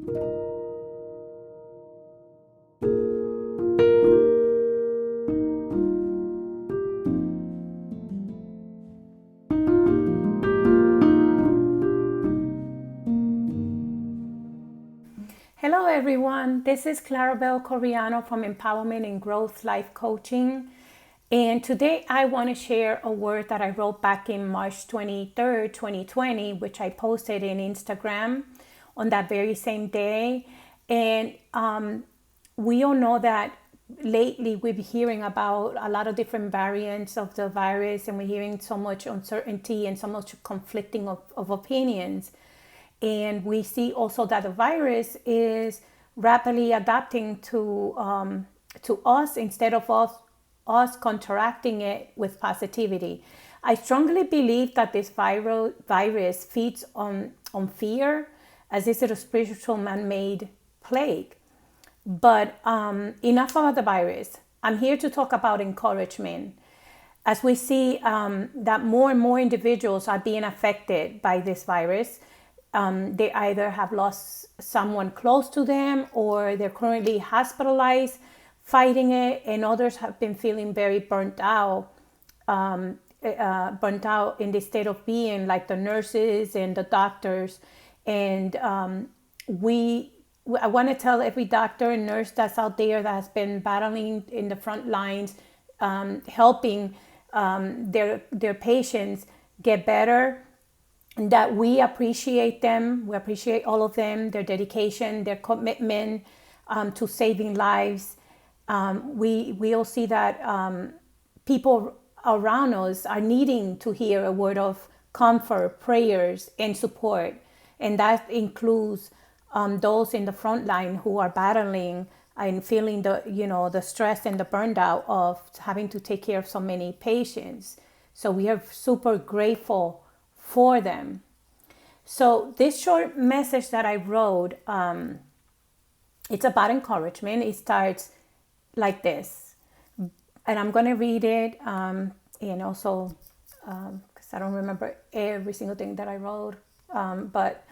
Hello everyone, this is Gabriel from Empowerment and Growth Life Coaching. And today I want to share a word that I wrote back in March 23rd, 2020, which I posted in Instagram on that very same day. And we all know that lately we've been hearing about a lot of different variants of the virus, and we're hearing so much uncertainty and so much conflicting of opinions. And we see also that the virus is rapidly adapting to us instead of us counteracting it with positivity. I strongly believe that this virus feeds on fear, as is a spiritual man-made plague. But enough about the virus. I'm here to talk about encouragement. As we see that more and more individuals are being affected by this virus, they either have lost someone close to them or they're currently hospitalized fighting it, and others have been feeling very burnt out in the state of being, like the nurses and the doctors. And I want to tell every doctor and nurse that's out there that has been battling in the front lines, helping their patients get better, that we appreciate them. We appreciate all of them, their dedication, their commitment to saving lives. We all see that people around us are needing to hear a word of comfort, prayers, and support. And that includes those in the front line who are battling and feeling the stress and the burnout of having to take care of so many patients. So we are super grateful for them. So this short message that I wrote, it's about encouragement. It starts like this, and I'm going to read it, and also because I don't remember every single thing that I wrote, but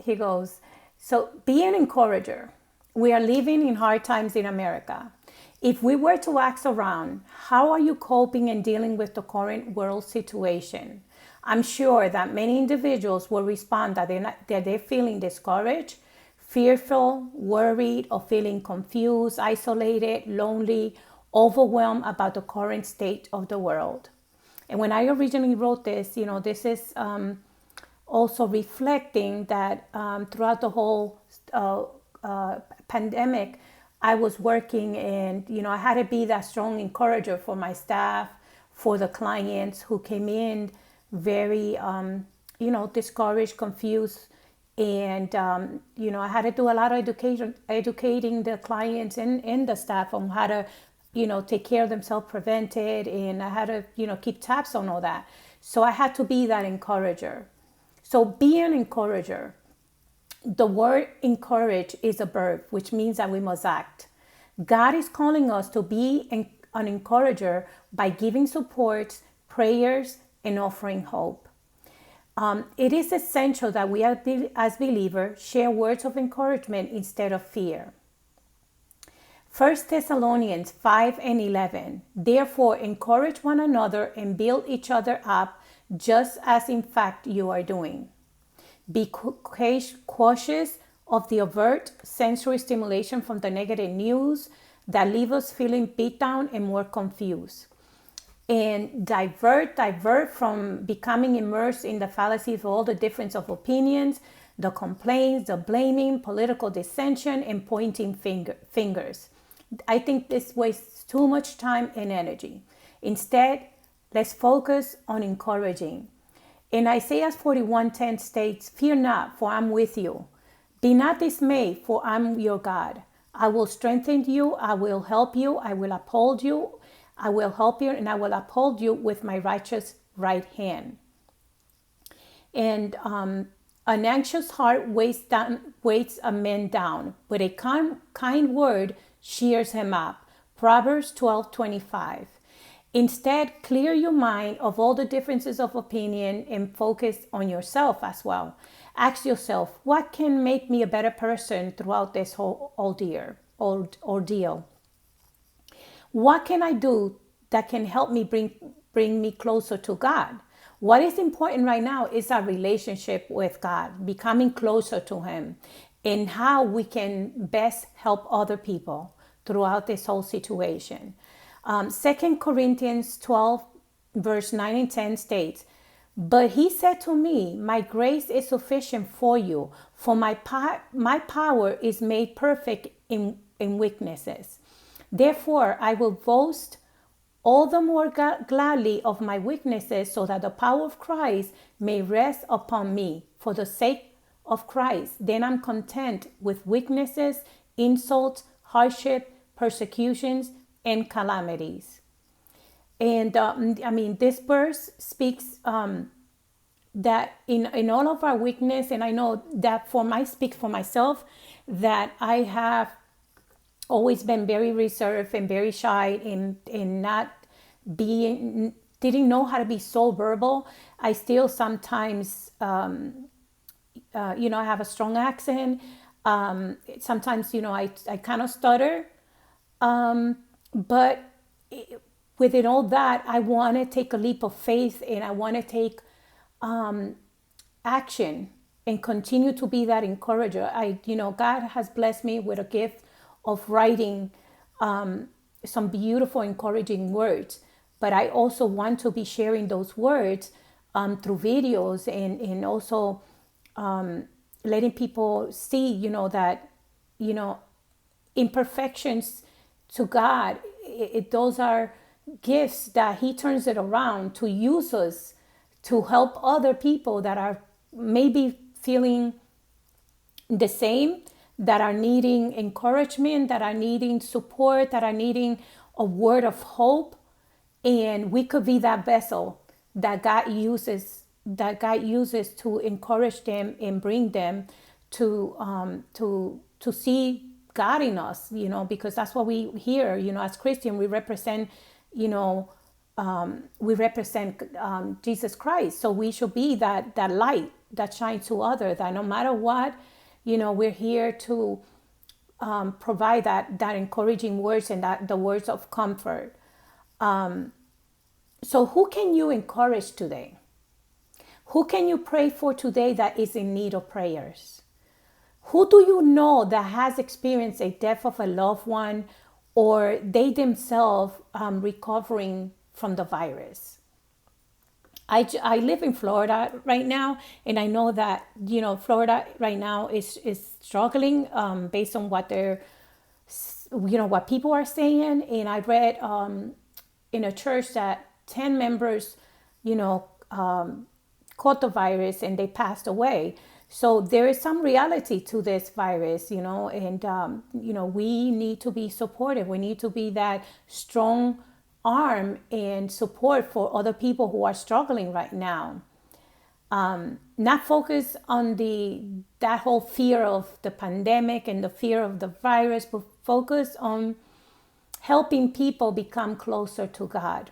here goes. So, be an encourager. We are living in hard times in America. If we were to ask around, how are you coping and dealing with the current world situation? I'm sure that many individuals will respond that they're feeling discouraged, fearful, worried, or feeling confused, isolated, lonely, overwhelmed about the current state of the world. And when I originally wrote this, this is also reflecting that throughout the whole pandemic, I was working, and I had to be that strong encourager for my staff, for the clients who came in very discouraged, confused, and I had to do a lot of educating the clients and the staff on how to take care of themselves, prevented, and I had to keep tabs on all that. So I had to be that encourager. So be an encourager. The word encourage is a verb, which means that we must act. God is calling us to be an encourager by giving support, prayers, and offering hope. It is essential that we as believers share words of encouragement instead of fear. 1 Thessalonians 5:11. Therefore, encourage one another and build each other up, just as in fact you are doing. Be cautious of the overt sensory stimulation from the negative news that leave us feeling beat down and more confused. And divert from becoming immersed in the fallacy of all the difference of opinions, the complaints, the blaming, political dissension, and pointing fingers. I think this wastes too much time and energy. Instead, let's focus on encouraging. In Isaiah 41:10 states, "Fear not, for I'm with you. Be not dismayed, for I'm your God. I will strengthen you, I will help you, I will uphold you, I will help you, and I will uphold you with my righteous right hand." And an anxious heart weights a man down, but a kind word cheers him up. Proverbs 12:25. Instead, clear your mind of all the differences of opinion and focus on yourself as well. Ask yourself, what can make me a better person throughout this whole ordeal? What can I do that can help me bring me closer to God? What is important right now is our relationship with God, becoming closer to Him, and how we can best help other people throughout this whole situation. 2 Corinthians 12, verse 9 and 10 states, "But He said to me, my grace is sufficient for you, for my power is made perfect in weaknesses. Therefore, I will boast all the more gladly of my weaknesses, so that the power of Christ may rest upon me. For the sake of Christ, then I'm content with weaknesses, insults, hardship, persecutions, and calamities." And this verse speaks that in all of our weakness, and I know that speak for myself, that I have always been very reserved and very shy and not didn't know how to be so verbal. I still sometimes, I have a strong accent. Sometimes, I kind of stutter. But within all that, I want to take a leap of faith, and I want to take action and continue to be that encourager. God has blessed me with a gift of writing some beautiful, encouraging words. But I also want to be sharing those words through videos and also letting people see, that, imperfections to God, those are gifts that He turns it around to use us to help other people that are maybe feeling the same, that are needing encouragement, that are needing support, that are needing a word of hope. And we could be that vessel that God uses to encourage them and bring them to see God in us, because that's what we hear, as Christian, we represent, Jesus Christ. So we should be that light that shines to others, that no matter what, we're here to provide that encouraging words and the words of comfort. So who can you encourage today? Who can you pray for today that is in need of prayers? Who do you know that has experienced a death of a loved one, or they themselves recovering from the virus? I live in Florida right now, and I know that, Florida right now is struggling based on what what people are saying. And I read in a church that 10 members, caught the virus and they passed away. So there is some reality to this virus, and, we need to be supportive. We need to be that strong arm and support for other people who are struggling right now. Not focus on that whole fear of the pandemic and the fear of the virus, but focus on helping people become closer to God.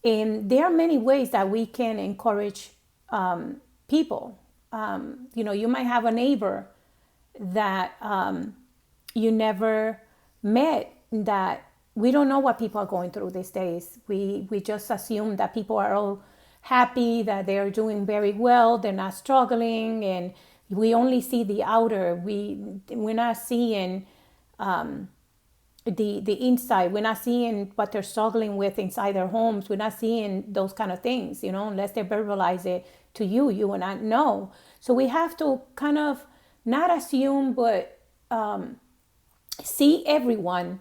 And there are many ways that we can encourage people. You might have a neighbor that you never met, that we don't know what people are going through these days. We just assume that people are all happy, that they are doing very well, they're not struggling, and we only see the outer. We're not seeing the inside. We're not seeing what they're struggling with inside their homes. We're not seeing those kind of things, unless they verbalize it to you. You will not know. So we have to kind of not assume, but see everyone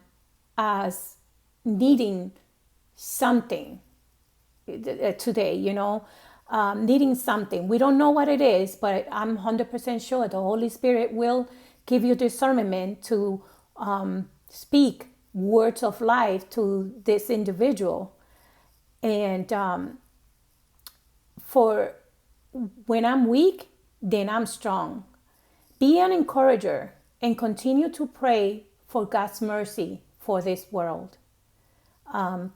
as needing something today, needing something. We don't know what it is, but I'm 100% sure the Holy Spirit will give you discernment to speak words of life to this individual. And for when I'm weak, then I'm strong. Be an encourager and continue to pray for God's mercy for this world. And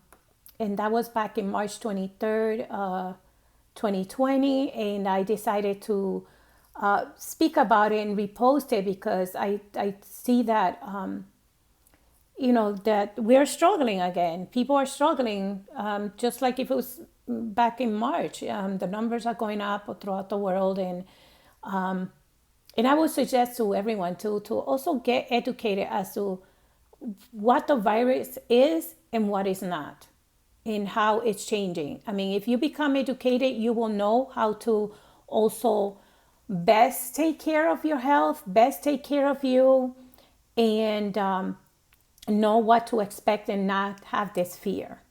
that was back in March 23rd, 2020. And I decided to speak about it and repost it because I see that, that we're struggling again. People are struggling, just like if it was back in March. The numbers are going up throughout the world, and I would suggest to everyone to also get educated as to what the virus is and what is not, and how it's changing. I mean, if you become educated, you will know how to also best take care of your health, best take care of you, and know what to expect and not have this fear.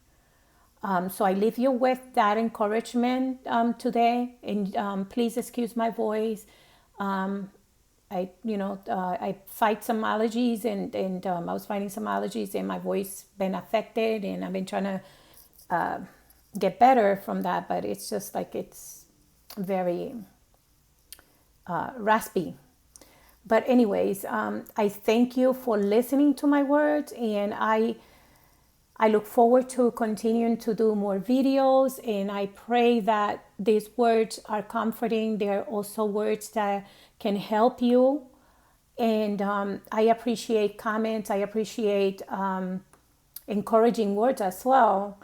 So I leave you with that encouragement today, and please excuse my voice. I fight some allergies, and I was fighting some allergies, and my voice been affected, and I've been trying to get better from that, but it's just like it's very raspy. But anyways, I thank you for listening to my words, and I look forward to continuing to do more videos, and I pray that these words are comforting. They're also words that can help you. And I appreciate comments. I appreciate encouraging words as well.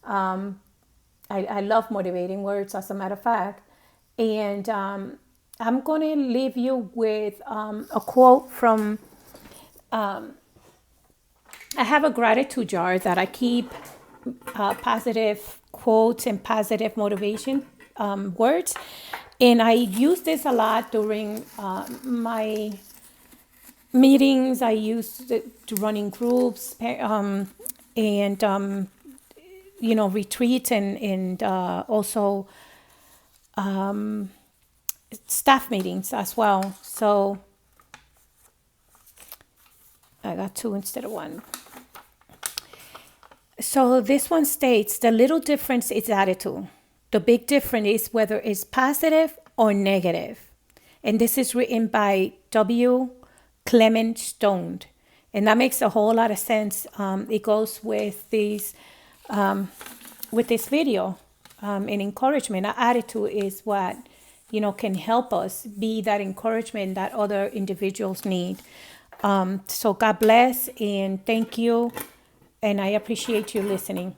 I love motivating words, as a matter of fact. And I'm going to leave you with a quote from... I have a gratitude jar that I keep positive quotes and positive motivation words. And I use this a lot during my meetings. I use it to running groups and, retreats and also staff meetings as well. So I got two instead of one. So this one states, the little difference is attitude. The big difference is whether it's positive or negative. And this is written by W. Clement Stone. And that makes a whole lot of sense. It goes with this video and encouragement. Our attitude is what, can help us be that encouragement that other individuals need. So God bless and thank you. And I appreciate you listening.